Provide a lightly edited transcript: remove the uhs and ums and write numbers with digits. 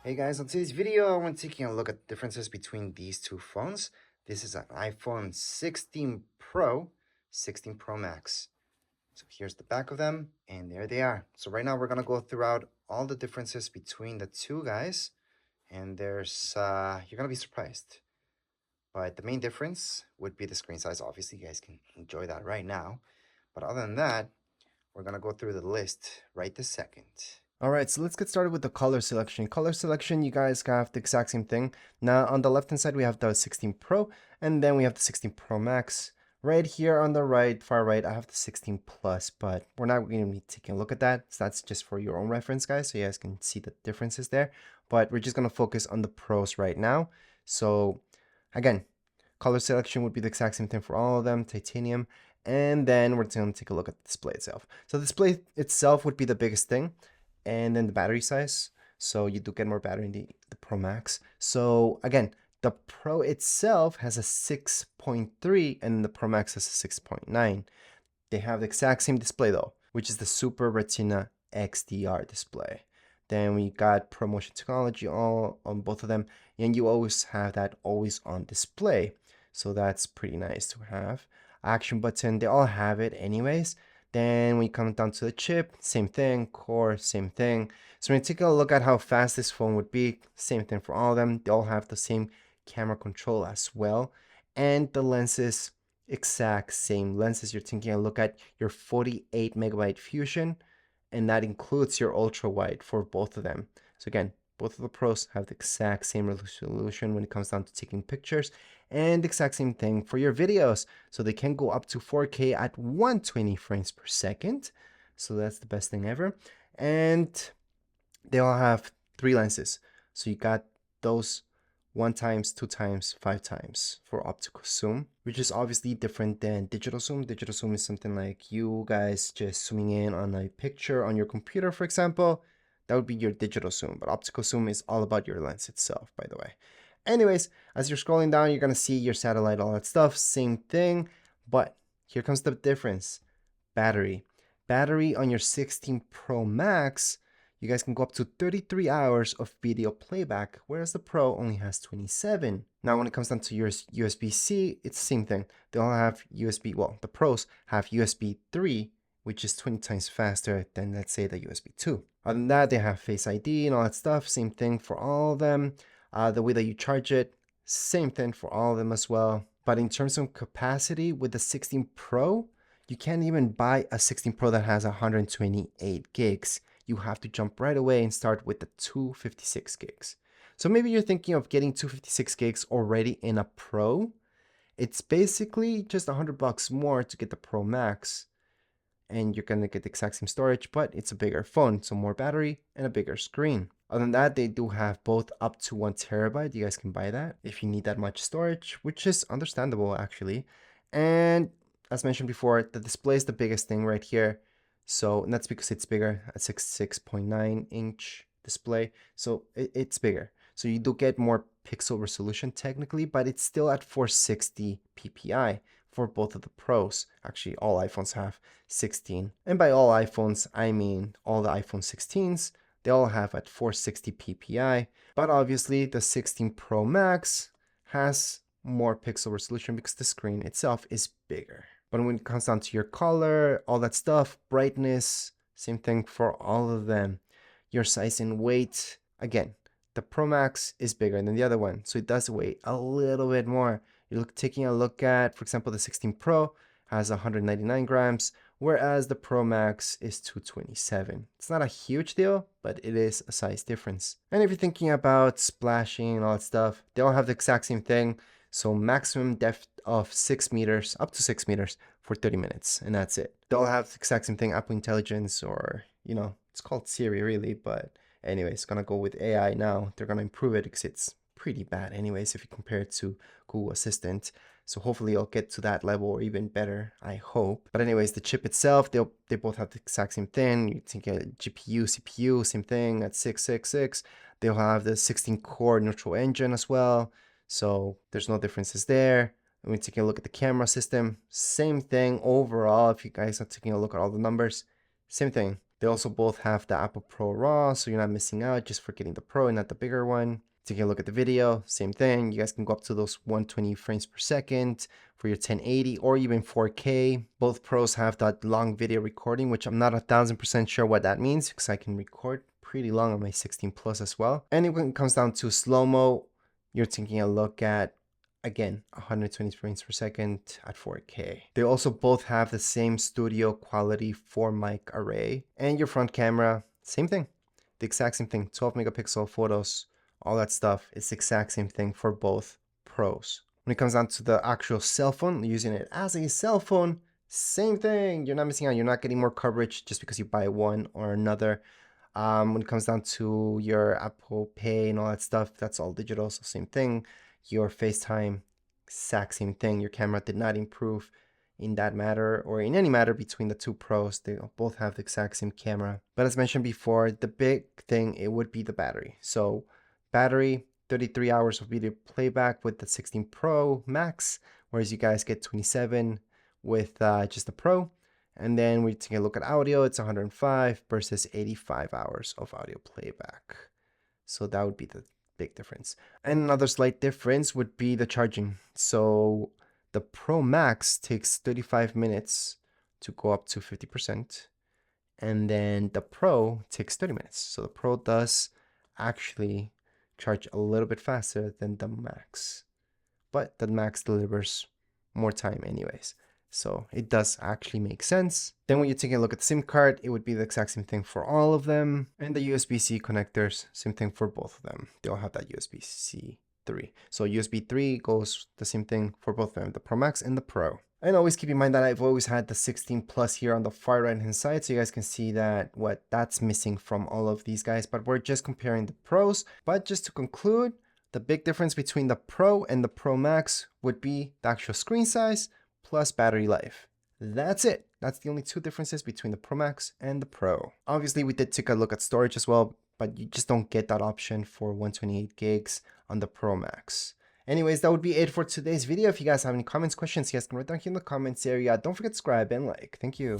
Hey guys, on today's video, I want to taking a look at the differences between these two phones. This is an iPhone 16 Pro, 16 Pro Max. So here's the back of them, and there they are. So right now we're gonna go throughout all the differences between the two guys, and you're gonna be surprised. But the main difference would be the screen size. Obviously, you guys can enjoy that right now. But other than that, we're gonna go through the list right this second. All right, so let's get started with the color selection. Color selection, you guys have the exact same thing. Now on the left hand side, we have the 16 Pro, and then we have the 16 Pro Max. Right here on the right, far right, I have the 16 Plus, but we're not going to be taking a look at that. So that's just for your own reference, guys, so you guys can see the differences there. But we're just going to focus on the Pros right now. So again, color selection would be the exact same thing for all of them, titanium. And then we're going to take a look at the display itself. So the display itself would be the biggest thing, and then the battery size. So you do get more battery in the Pro Max. So again, the Pro itself has a 6.3 and the Pro Max has a 6.9. They have the exact same display though, which is the Super Retina XDR display. Then we got ProMotion technology all on both of them, and you always have that always on display. So that's pretty nice to have. Action button, they all have it anyways. Then when you come down to the chip, same thing, core, same thing. So when you take a look at how fast this phone would be, same thing for all of them. They all have the same camera control as well. And the lenses, exact same lenses. You're taking a look at your 48 megabyte fusion, and that includes your ultra wide for both of them. So again, both of the Pros have the exact same resolution when it comes down to taking pictures, and the exact same thing for your videos. So they can go up to 4K at 120 frames per second. So that's the best thing ever. And they all have 3 lenses. So you got those 1 times, 2 times, 5 times for optical zoom, which is obviously different than digital zoom. Digital zoom is something like you guys just zooming in on a picture on your computer, for example. That would be your digital zoom, but optical zoom is all about your lens itself, by the way. Anyways, as you're scrolling down, you're gonna see your satellite, all that stuff, same thing, but here comes the difference. Battery. Battery on your 16 Pro Max, you guys can go up to 33 hours of video playback, whereas the Pro only has 27. Now, when it comes down to your USB-C, it's the same thing. They all have USB, well, the Pros have USB 3, which is 20 times faster than, let's say, the USB 2. Other than that, they have Face ID and all that stuff. Same thing for all of them. The way that you charge it, same thing for all of them as well. But in terms of capacity with the 16 Pro, you can't even buy a 16 Pro that has 128 gigs. You have to jump right away and start with the 256 gigs. So maybe you're thinking of getting 256 gigs already in a Pro. It's basically just $100 more to get the Pro Max, and you're gonna get the exact same storage, but it's a bigger phone, so more battery and a bigger screen. Other than that, they do have both up to 1 terabyte. You guys can buy that if you need that much storage, which is understandable actually. And as mentioned before, the display is the biggest thing right here. So that's because it's bigger, a 6.9-inch display. So it's bigger. So you do get more pixel resolution technically, but it's still at 460 ppi for both of the Pros. Actually, all iPhones have 16. And by all iPhones, I mean all the iPhone 16s. They all have at 460 ppi. But obviously, the 16 Pro Max has more pixel resolution because the screen itself is bigger. But when it comes down to your color, all that stuff, brightness, same thing for all of them. Your size and weight, again, the Pro Max is bigger than the other one, so it does weigh a little bit more. You're taking a look at, for example, the 16 Pro has 199 grams, whereas the Pro Max is 227. It's not a huge deal, but it is a size difference. And if you're thinking about splashing and all that stuff, they all have the exact same thing. So maximum depth of 6 meters, up to 6 meters for 30 minutes, and that's it. They'll have the exact same thing, Apple Intelligence, or, it's called Siri really, but anyways, gonna go with AI now. They're gonna improve it because it's pretty bad anyways if you compare it to Google Assistant. So hopefully I'll get to that level or even better, I hope. But anyways, the chip itself, they both have the exact same thing. You think a GPU, CPU, same thing at 666. They'll have the 16-core neutral engine as well. So there's no differences there. And we're taking a look at the camera system. Same thing overall. If you guys are taking a look at all the numbers, same thing. They also both have the Apple Pro RAW, so you're not missing out just for getting the Pro and not the bigger one. Taking a look at the video, same thing. You guys can go up to those 120 frames per second for your 1080 or even 4K. Both Pros have that long video recording, which I'm not 1000% sure what that means because I can record pretty long on my 16 Plus as well. And when it comes down to slow-mo, you're taking a look at, again, 120 frames per second at 4K. They also both have the same studio quality 4 mic array. And your front camera, same thing. The exact same thing, 12 megapixel photos, all that stuff. It's the exact same thing for both Pros. When it comes down to the actual cell phone, using it as a cell phone, same thing. You're not missing out. You're not getting more coverage just because you buy one or another. When it comes down to your Apple Pay and all that stuff, that's all digital, so same thing. Your FaceTime, exact same thing. Your camera did not improve in that matter or in any matter between the two Pros. They both have the exact same camera. But as mentioned before, the big thing, it would be the battery. So battery, 33 hours of video playback with the 16 Pro Max, whereas you guys get 27 with just the Pro. And then we take a look at audio, it's 105 versus 85 hours of audio playback. So that would be the big difference. And another slight difference would be the charging. So the Pro Max takes 35 minutes to go up to 50%. And then the Pro takes 30 minutes. So the Pro does actually charge a little bit faster than the Max. But the Max delivers more time anyways. So it does actually make sense. Then when you're taking a look at the SIM card, it would be the exact same thing for all of them. And the USB-C connectors, same thing for both of them. They all have that USB-C 3. So USB 3 goes the same thing for both of them, the Pro Max and the Pro. And always keep in mind that I've always had the 16 Plus here on the far right hand side, so you guys can see that what that's missing from all of these guys, but we're just comparing the Pros. But just to conclude, the big difference between the Pro and the Pro Max would be the actual screen size plus battery life. That's it. That's the only two differences between the Pro Max and the Pro. Obviously, we did take a look at storage as well, but you just don't get that option for 128 gigs on the Pro Max. Anyways, that would be it for today's video. If you guys have any comments, questions, you guys can write down here in the comments area. Don't forget to subscribe and like. Thank you.